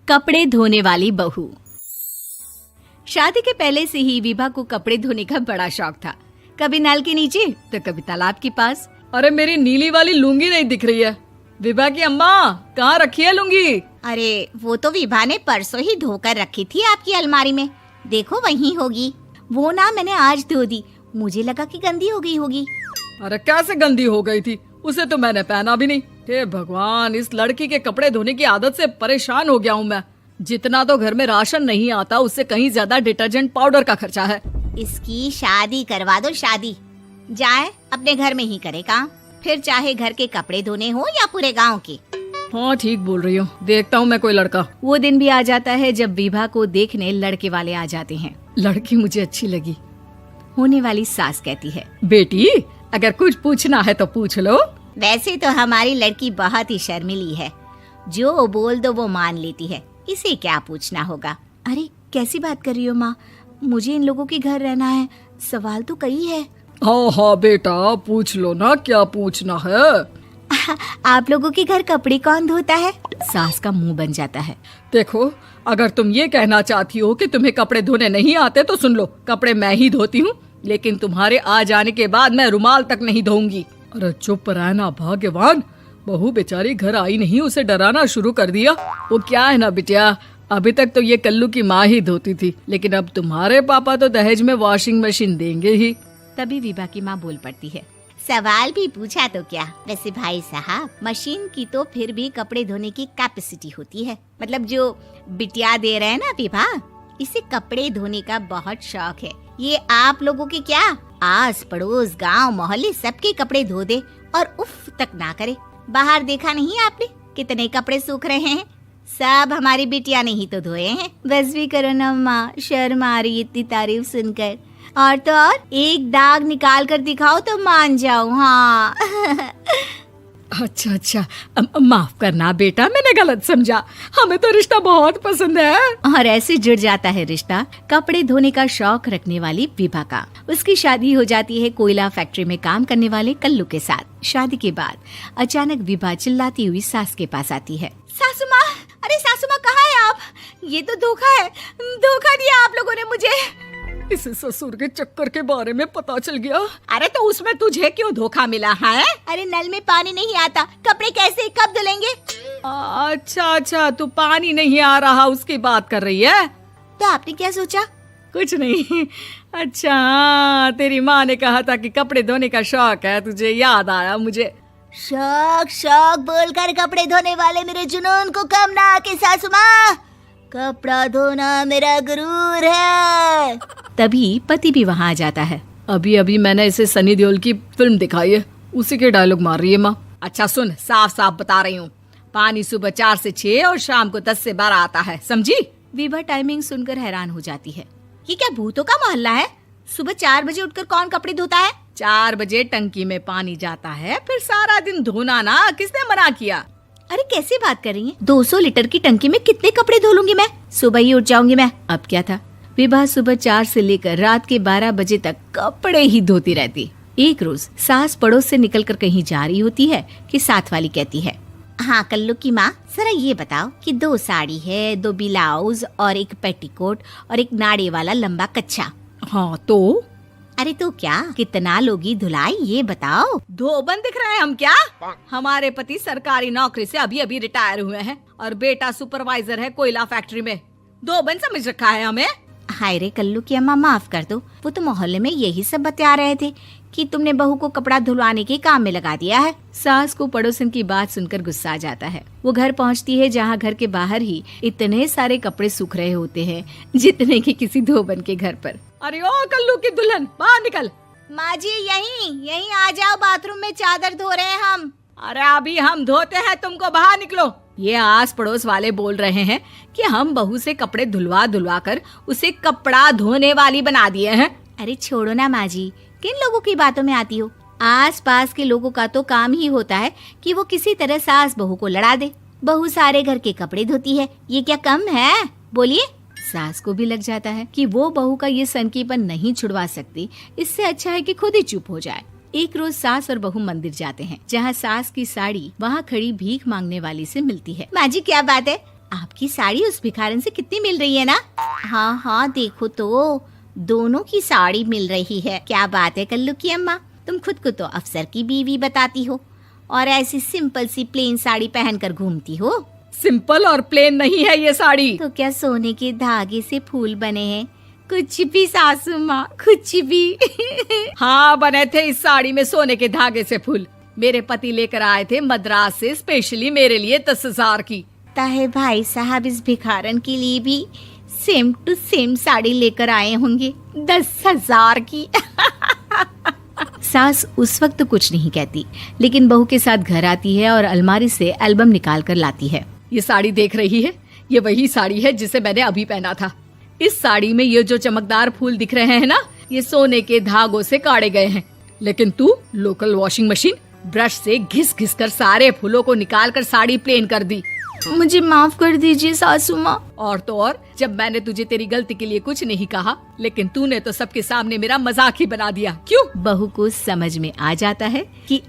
कपड़े धोने वाली बहू। शादी के पहले से ही विभा को कपड़े धोने का बड़ा शौक था। कभी नल के नीचे तो कभी तालाब के पास। अरे मेरी नीली वाली लुंगी नहीं दिख रही है। विभा की अम्मा, कहाँ रखी है लुंगी? अरे वो तो विभा ने परसों ही धोकर रखी थी आपकी अलमारी में, देखो वहीं होगी। वो ना मैंने आज धो दी, मुझे लगा कि गंदी हो गई होगी। अरे कैसे गंदी हो गई थी? उसे तो मैंने पहना भी नहीं। हे भगवान, इस लड़की के कपड़े धोने की आदत से परेशान हो गया हूँ मैं। जितना तो घर में राशन नहीं आता, उससे कहीं ज्यादा डिटर्जेंट पाउडर का खर्चा है। इसकी शादी करवा दो, शादी जाए अपने घर में ही करे काम, फिर चाहे घर के कपड़े धोने हो या पूरे गांव के। हाँ ठीक बोल रही हूँ, देखता हूँ मैं कोई लड़का। वो दिन भी आ जाता है जब विभा को देखने लड़के वाले आ जाते हैं। लड़की मुझे अच्छी लगी। होने वाली सास कहती है, बेटी अगर कुछ पूछना है तो पूछ लो। वैसे तो हमारी लड़की बहुत ही शर्मीली है, जो बोल दो वो मान लेती है, इसे क्या पूछना होगा। अरे कैसी बात कर रही हो माँ, मुझे इन लोगों के घर रहना है, सवाल तो कई है। हाँ हाँ बेटा, पूछ लो ना, क्या पूछना है। आप लोगों के घर कपड़े कौन धोता है? सास का मुंह बन जाता है। देखो, अगर तुम ये कहना चाहती हो कि तुम्हें कपड़े धोने नहीं आते तो सुन लो, कपड़े मैं ही धोती हूँ, लेकिन तुम्हारे आ जाने के बाद मैं रुमाल तक नहीं धोऊंगी। अरे चुप रहना भाग्यवान, बहू बेचारी घर आई नहीं, उसे डराना शुरू कर दिया। वो क्या है ना बिटिया, अभी तक तो ये कल्लू की माँ ही धोती थी, लेकिन अब तुम्हारे पापा तो दहेज में वॉशिंग मशीन देंगे ही। तभी विभा की माँ बोल पड़ती है, सवाल भी पूछा तो क्या। वैसे भाई साहब, मशीन की तो फिर भी कपड़े धोने की कैपेसिटी होती है। मतलब जो बिटिया दे रहे हैं ना विभा, इसे कपड़े धोने का बहुत शौक है। ये आप लोगों के क्या, आस पड़ोस गांव मोहल्ले सबके कपड़े धो दे और उफ तक ना करे। बाहर देखा नहीं आपने कितने कपड़े सूख रहे हैं? सब हमारी बिटिया ने ही तो धोए हैं। बस भी करो ना माँ, शर्म आ रही इतनी तारीफ सुनकर। और तो और एक दाग निकाल कर दिखाओ तो मान जाओ। हाँ अच्छा, माफ करना बेटा, मैंने गलत समझा। हमें तो रिश्ता बहुत पसंद है। और ऐसे जुड़ जाता है रिश्ता कपड़े धोने का शौक रखने वाली विभा का। उसकी शादी हो जाती है कोयला फैक्ट्री में काम करने वाले कल्लू के साथ। शादी के बाद अचानक विभा चिल्लाती हुई सास के पास आती है। सासू माँ, अरे सासू माँ कहाँ है आप? ये तो धोखा है, धोखा दिया आप लोगों ने मुझे। इसे ससुर के चक्कर के बारे में पता चल गया। अरे तो उसमें तुझे क्यों धोखा मिला है? अरे नल में पानी नहीं आता, कपड़े कैसे कब धुलेंगे? अच्छा, तू पानी नहीं आ रहा उसकी बात कर रही है। तो आपने क्या सोचा? कुछ नहीं। अच्छा, तेरी माँ ने कहा था कि कपड़े धोने का शौक है तुझे, याद आया मुझे। शौक बोलकर कपड़े धोने वाले मेरे जुनून को कम ना आके सासू माँ, कपड़ा धोना मेरा गुरूर है। तभी पति भी वहाँ आ जाता है। अभी मैंने इसे सनी देओल की फिल्म दिखाई है, उसी के डायलॉग मार रही है माँ। अच्छा सुन, साफ साफ बता रही हूँ, पानी सुबह 4 से 6 और शाम को 10 से 12 आता है, समझी? विभा टाइमिंग सुनकर हैरान हो जाती है। ये क्या भूतों का मोहल्ला है? सुबह 4 बजे उठकर कौन कपड़े धोता है? 4 बजे टंकी में पानी जाता है, फिर सारा दिन धोना ना, किसने मना किया? अरे कैसी बात कर रही हैं? 200 लीटर की टंकी में कितने कपड़े धो लूंगी मैं? सुबह ही उठ जाऊंगी मैं। अब क्या था, विभा सुबह 4 से लेकर रात के 12 बजे तक कपड़े ही धोती रहती। एक रोज सास पड़ोस से निकलकर कहीं जा रही होती है कि साथ वाली कहती है, हाँ कल्लू की माँ, जरा ये बताओ कि 2 साड़ी है, 2 ब्लाउज और एक पेटीकोट और एक नाड़े वाला लंबा कच्छा। हाँ तो? अरे तो क्या, कितना लोगी धुलाई ये बताओ। धोबन दिख रहे हैं हम क्या? हमारे पति सरकारी नौकरी से अभी रिटायर हुए हैं और बेटा सुपरवाइजर है कोयला फैक्ट्री में। धोबन समझ रखा है हमें? हाय रे कल्लू की अम्मा, माफ कर दो, वो तो मोहल्ले में यही सब बता रहे थे कि तुमने बहू को कपड़ा धुलवाने के काम में लगा दिया है। सास को पड़ोसन की बात सुनकर गुस्सा आ जाता है। वो घर पहुंचती है जहां घर के बाहर ही इतने सारे कपड़े सूख रहे होते हैं जितने कि किसी धोबन के घर पर। अरे ओ कल्लू की दुल्हन, बाहर निकल। माँ जी यहीं आ जाओ, बाथरूम में चादर धो रहे हैं हम। अरे अभी हम धोते हैं, तुमको बाहर निकलो। ये आस पड़ोस वाले बोल रहे हैं कि हम बहू से कपड़े धुलवा कर उसे कपड़ा धोने वाली बना दिए हैं। अरे छोड़ो ना माँ जी, किन लोगों की बातों में आती हो? आस पास के लोगों का तो काम ही होता है कि वो किसी तरह सास बहू को लड़ा दे। बहू सारे घर के कपड़े धोती है, ये क्या कम है? बोलिए। सास को भी लग जाता है कि वो बहू का ये सनकीपन नहीं छुड़वा सकती, इससे अच्छा है कि खुद ही चुप हो जाए। एक रोज सास और बहू मंदिर जाते हैं, जहाँ सास की साड़ी वहाँ खड़ी भीख मांगने वाली से मिलती है। माँ जी क्या बात है, आपकी साड़ी उस भिखारन से कितनी मिल रही है ना? हाँ हाँ, देखो तो दोनों की साड़ी मिल रही है। क्या बात है कल्लू की अम्मा, तुम खुद को तो अफसर की बीवी बताती हो और ऐसी सिंपल सी प्लेन साड़ी पहनकर घूमती हो। सिंपल और प्लेन नहीं है ये साड़ी। तो क्या सोने के धागे से फूल बने हैं? कुछ भी सासू माँ, कुछ भी। हाँ, बने थे इस साड़ी में सोने के धागे से फूल। मेरे पति लेकर आए थे मद्रास से स्पेशली मेरे लिए 10,000 की। ताहे भाई साहब इस भिखारन के लिए भी सेम टू सेम साड़ी लेकर आए होंगे 10,000 की। सास उस वक्त तो कुछ नहीं कहती, लेकिन बहू के साथ घर आती है और अलमारी से एल्बम निकाल कर लाती है। ये साड़ी देख रही है, ये वही साड़ी है जिसे मैंने अभी पहना था। इस साड़ी में ये जो चमकदार फूल दिख रहे हैं ना, ये सोने के धागों से काढ़े गए हैं। लेकिन तू लोकल वॉशिंग मशीन ब्रश से घिस घिस कर सारे फूलों को निकाल कर साड़ी प्लेन कर दी। मुझे माफ कर दीजिए सासू माँ। और तो और, जब मैंने तुझे तेरी गलती के लिए कुछ नहीं कहा, लेकिन तूने तो सबके सामने मेरा मजाक ही बना दिया। क्यों? बहू को समझ में आ जाता है कि